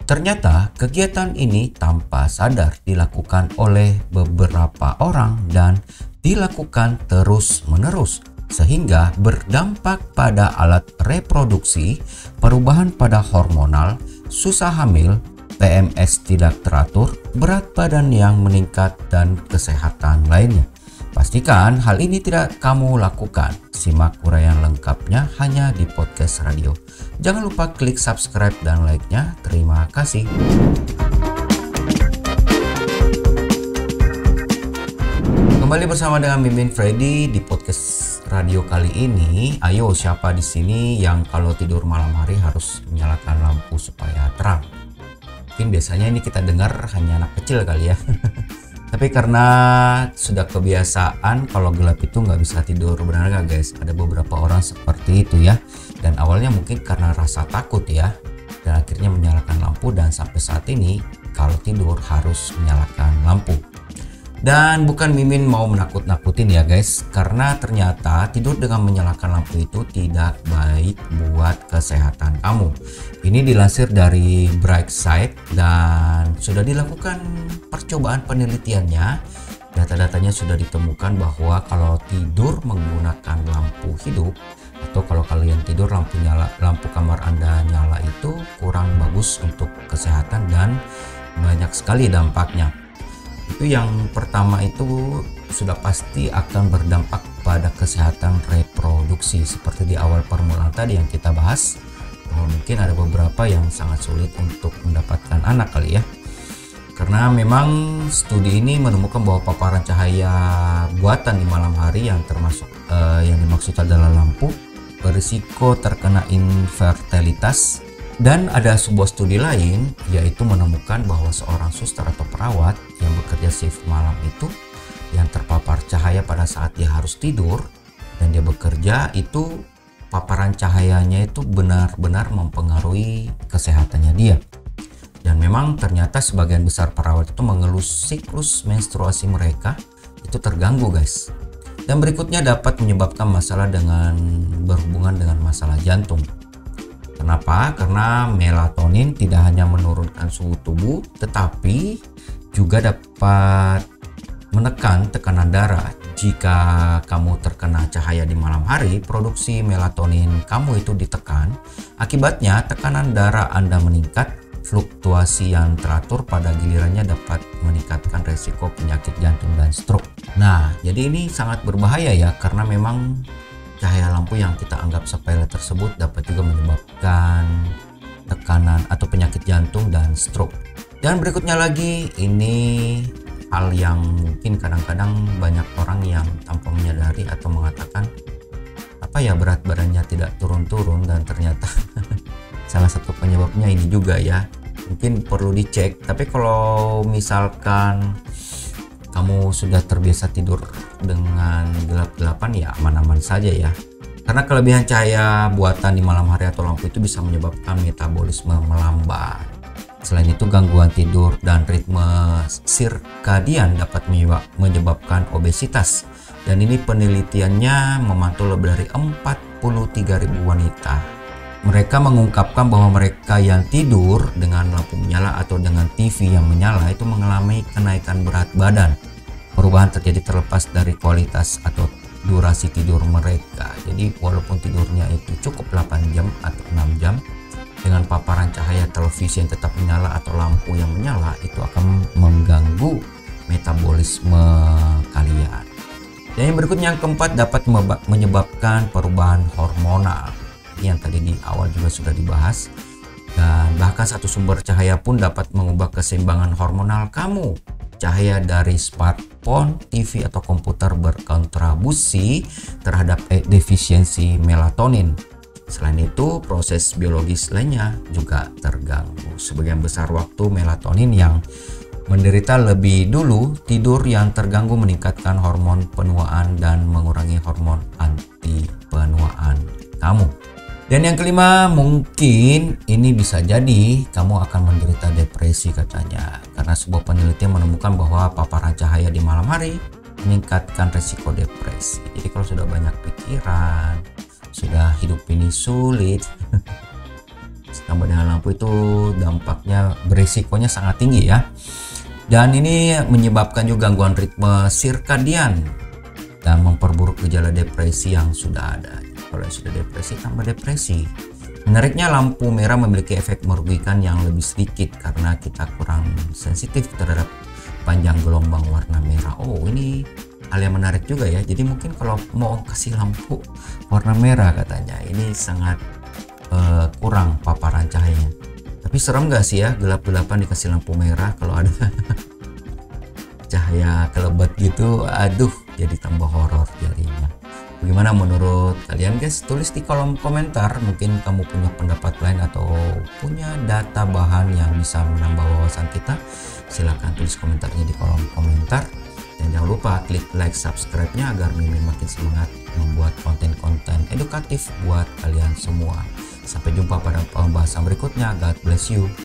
Ternyata kegiatan ini tanpa sadar dilakukan oleh beberapa orang dan dilakukan terus-menerus sehingga berdampak pada alat reproduksi, perubahan pada hormonal, susah hamil, PMS tidak teratur, berat badan yang meningkat, dan kesehatan lainnya. Pastikan hal ini tidak kamu lakukan. Simak uraian lengkapnya hanya di podcast radio. Jangan lupa klik subscribe dan like-nya. Terima kasih. Kembali bersama dengan Mimin Freddy di podcast radio kali ini. Ayo, siapa di sini yang kalau tidur malam hari harus menyalakan lampu supaya terang? Mungkin biasanya ini kita dengar hanya anak kecil kali ya. Tapi karena sudah kebiasaan kalau gelap itu nggak bisa tidur, benar nggak guys? Ada beberapa orang seperti itu ya. Dan awalnya mungkin karena rasa takut ya, dan akhirnya menyalakan lampu, dan sampai saat ini kalau tidur harus menyalakan lampu. Dan bukan Mimin mau menakut-nakutin ya guys, karena ternyata tidur dengan menyalakan lampu itu tidak baik buat kesehatan kamu. Ini dilansir dari Brightside dan sudah dilakukan percobaan penelitiannya. Data-datanya sudah ditemukan bahwa kalau tidur menggunakan lampu hidup, atau kalau kalian tidur lampu kamar Anda nyala, itu kurang bagus untuk kesehatan dan banyak sekali dampaknya. Itu yang pertama, itu sudah pasti akan berdampak pada kesehatan reproduksi. Seperti di awal permulaan tadi yang kita bahas, mungkin ada beberapa yang sangat sulit untuk mendapatkan anak kali ya. Karena memang studi ini menemukan bahwa paparan cahaya buatan di malam hari yang termasuk yang dimaksud adalah lampu berisiko terkena infertilitas. Dan ada sebuah studi lain yaitu menemukan bahwa seorang suster atau perawat yang bekerja shift malam itu yang terpapar cahaya pada saat dia harus tidur dan dia bekerja, itu paparan cahayanya itu benar-benar mempengaruhi kesehatannya dia. Dan memang ternyata sebagian besar perawat itu mengeluh siklus menstruasi mereka itu terganggu guys. Dan berikutnya dapat menyebabkan masalah berhubungan dengan masalah jantung. Kenapa? Karena melatonin tidak hanya menurunkan suhu tubuh, tetapi juga dapat menekan tekanan darah. Jika kamu terkena cahaya di malam hari, produksi melatonin kamu itu ditekan. Akibatnya tekanan darah Anda meningkat. Fluktuasi yang teratur pada gilirannya dapat meningkatkan resiko penyakit jantung dan stroke. Nah, jadi ini sangat berbahaya ya, karena memang cahaya lampu yang kita anggap sepele tersebut dapat juga menyebabkan tekanan atau penyakit jantung dan stroke. Dan berikutnya lagi, ini hal yang mungkin kadang-kadang banyak orang yang tanpa menyadari atau mengatakan apa ya, berat badannya tidak turun-turun, dan ternyata salah satu penyebabnya ini juga ya. Mungkin perlu dicek. Tapi kalau misalkan kamu sudah terbiasa tidur dengan gelap-gelapan ya aman-aman saja ya. Karena kelebihan cahaya buatan di malam hari atau lampu itu bisa menyebabkan metabolisme melambat. Selain itu, gangguan tidur dan ritme sirkadian dapat menyebabkan obesitas. Dan ini penelitiannya memantau lebih dari 43.000 wanita. Mereka mengungkapkan bahwa mereka yang tidur dengan lampu menyala atau dengan TV yang menyala itu mengalami kenaikan berat badan. Perubahan terjadi terlepas dari kualitas atau durasi tidur mereka. Jadi walaupun tidurnya itu cukup 8 jam atau 6 jam, dengan paparan cahaya televisi yang tetap menyala atau lampu yang menyala, itu akan mengganggu metabolisme kalian. Dan yang berikutnya, yang keempat, dapat menyebabkan perubahan hormonal. Ini yang tadi di awal juga sudah dibahas. Dan bahkan satu sumber cahaya pun dapat mengubah keseimbangan hormonal kamu. Cahaya dari smartphone, TV, atau komputer berkontribusi terhadap defisiensi melatonin. Selain itu, proses biologis lainnya juga terganggu. Sebagian besar waktu melatonin yang menderita lebih dulu tidur yang terganggu meningkatkan hormon penuaan dan mengurangi hormon anti penuaan kamu. Dan yang kelima, mungkin ini bisa jadi kamu akan menderita depresi katanya. Karena sebuah penelitian menemukan bahwa paparan cahaya di malam hari meningkatkan resiko depresi. Jadi kalau sudah banyak pikiran, sudah hidup ini sulit, tambah dengan lampu itu dampaknya berisikonya sangat tinggi ya. Dan ini menyebabkan juga gangguan ritme sirkadian dan memperburuk gejala depresi yang sudah ada. Kalau sudah depresi tambah depresi. Menariknya, lampu merah memiliki efek merugikan yang lebih sedikit karena kita kurang sensitif terhadap panjang gelombang warna merah. Oh, ini hal yang menarik juga ya. Jadi mungkin kalau mau kasih lampu warna merah katanya ini sangat kurang paparan cahayanya. Tapi serem gak sih ya gelap-gelapan dikasih lampu merah kalau ada cahaya kelebat gitu? Aduh, jadi tambah horor jadinya. Bagaimana menurut kalian guys? Tulis di kolom komentar. Mungkin kamu punya pendapat lain atau punya data bahan yang bisa menambah wawasan kita. Silahkan tulis komentarnya di kolom komentar. Dan jangan lupa klik like, subscribe-nya agar Mimin makin semangat membuat konten-konten edukatif buat kalian semua. Sampai jumpa pada pembahasan berikutnya. God bless you.